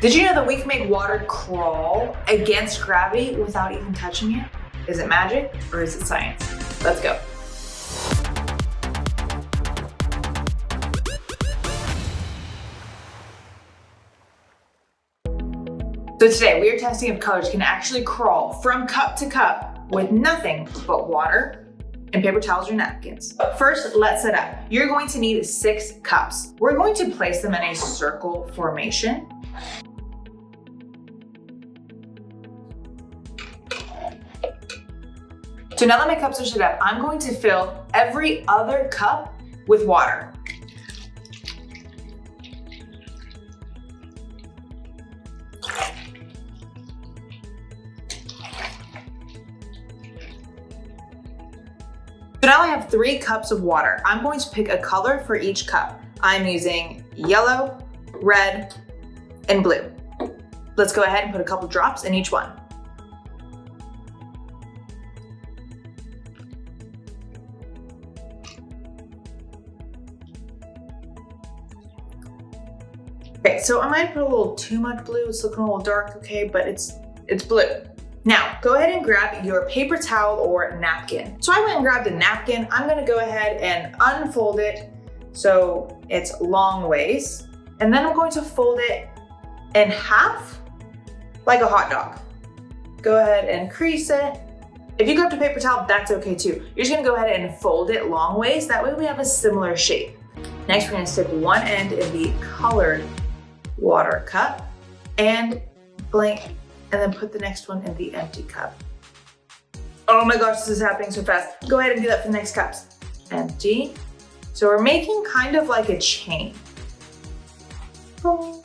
Did you know that we can make water crawl against gravity without even touching it? Is it magic or is it science? Let's go. So today we are testing if colors can actually crawl from cup to cup with nothing but water and paper towels or napkins. But first, let's set up. You're going to need 6 cups. We're going to place them in a circle formation. So now that my cups are set up, I'm going to fill every other cup with water. So now I have 3 cups of water. I'm going to pick a color for each cup. I'm using yellow, red, and blue. Let's go ahead and put a couple drops in each one. Okay, so I might put a little too much blue. It's looking a little dark, okay, but it's blue. Now, go ahead and grab your paper towel or napkin. So I went and grabbed a napkin. I'm gonna go ahead and unfold it so it's long ways. And then I'm going to fold it in half like a hot dog. Go ahead and crease it. If you grabbed a paper towel, that's okay too. You're just gonna go ahead and fold it long ways. That way we have a similar shape. Next, we're gonna stick one end in the colored water cup and blank, and then put the next one in the empty cup. Oh my gosh, this is happening so fast. Go ahead and do that for the next cups. Empty. So we're making kind of like a chain. Boom.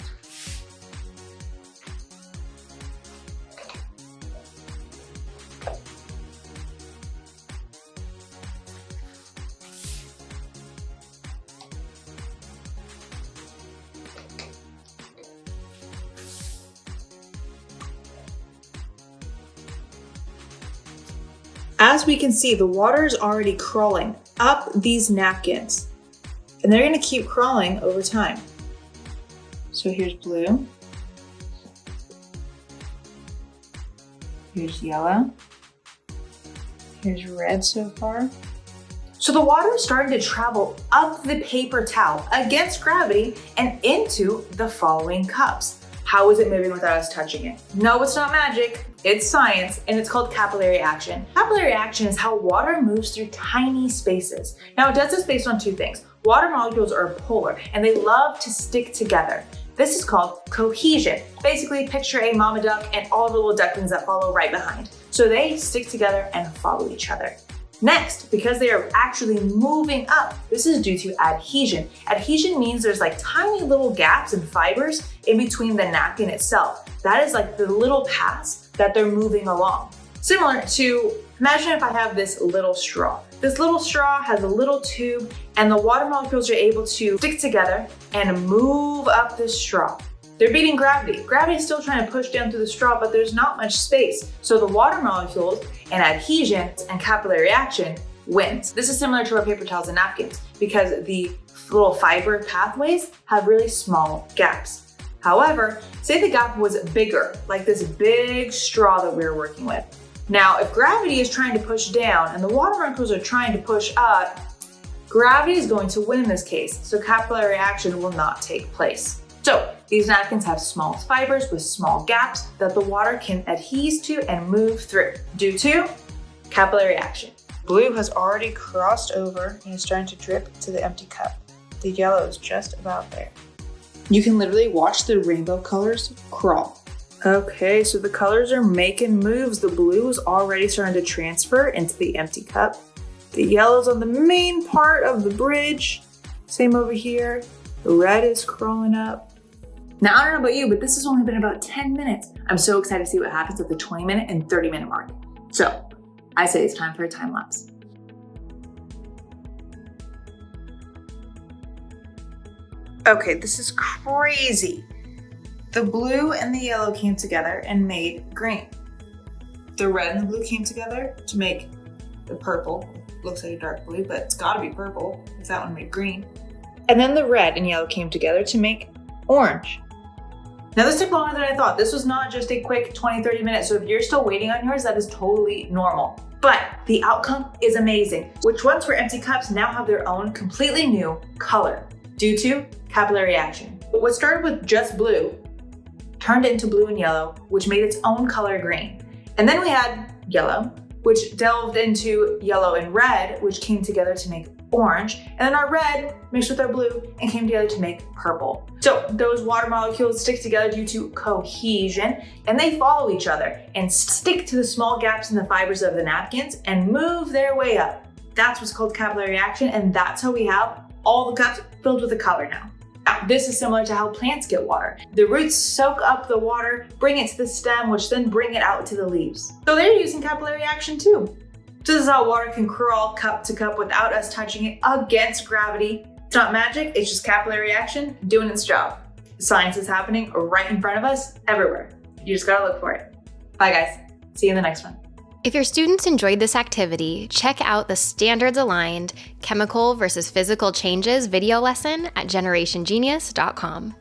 As we can see, the water is already crawling up these napkins, and they're gonna keep crawling over time. So here's blue, here's yellow, here's red so far. So the water is starting to travel up the paper towel against gravity and into the following cups. How is it moving without us touching it? No, it's not magic. It's science, and it's called capillary action. Capillary action is how water moves through tiny spaces. Now, it does this based on 2 things. Water molecules are polar, and they love to stick together. This is called cohesion. Basically, picture a mama duck and all the little ducklings that follow right behind. So they stick together and follow each other. Next, because they are actually moving up, this is due to adhesion. Adhesion means there's like tiny little gaps and fibers in between the napkin itself. That is like the little paths that they're moving along. Similar to, imagine if I have this little straw. This little straw has a little tube, and the water molecules are able to stick together and move up this straw. They're beating gravity. Gravity is still trying to push down through the straw, but there's not much space. So the water molecules and adhesion and capillary action wins. This is similar to our paper towels and napkins because the little fiber pathways have really small gaps. However, say the gap was bigger, like this big straw that we were working with. Now, if gravity is trying to push down and the water molecules are trying to push up, gravity is going to win in this case, so capillary action will not take place. So these napkins have small fibers with small gaps that the water can adhere to and move through due to capillary action. Blue has already crossed over and is starting to drip to the empty cup. The yellow is just about there. You can literally watch the rainbow colors crawl. Okay, so the colors are making moves. The blue is already starting to transfer into the empty cup. The yellow's on the main part of the bridge. Same over here. The red is crawling up. Now, I don't know about you, but this has only been about 10 minutes. I'm so excited to see what happens at the 20-minute and 30-minute mark. So I say it's time for a time lapse. Okay, this is crazy. The blue and the yellow came together and made green. The red and the blue came together to make the purple. Looks like a dark blue, but it's gotta be purple if that one made green. And then the red and yellow came together to make orange. Now this took longer than I thought. This was not just a quick 20-30 minutes. So if you're still waiting on yours, that is totally normal. But the outcome is amazing, which ones for empty cups now have their own completely new color due to capillary action. But what started with just blue turned into blue and yellow, which made its own color green. And then we had yellow, which delved into yellow and red, which came together to make orange. And then our red mixed with our blue and came together to make purple. So those water molecules stick together due to cohesion, and they follow each other and stick to the small gaps in the fibers of the napkins and move their way up. That's what's called capillary action, and that's how we have all the cups filled with the color now. Now, this is similar to how plants get water. The roots soak up the water, bring it to the stem, which then bring it out to the leaves. So they're using capillary action too. This is how water can crawl cup to cup without us touching it against gravity. It's not magic, it's just capillary action doing its job. Science is happening right in front of us everywhere. You just gotta look for it. Bye guys, see you in the next one. If your students enjoyed this activity, check out the standards-aligned chemical versus physical changes video lesson at generationgenius.com.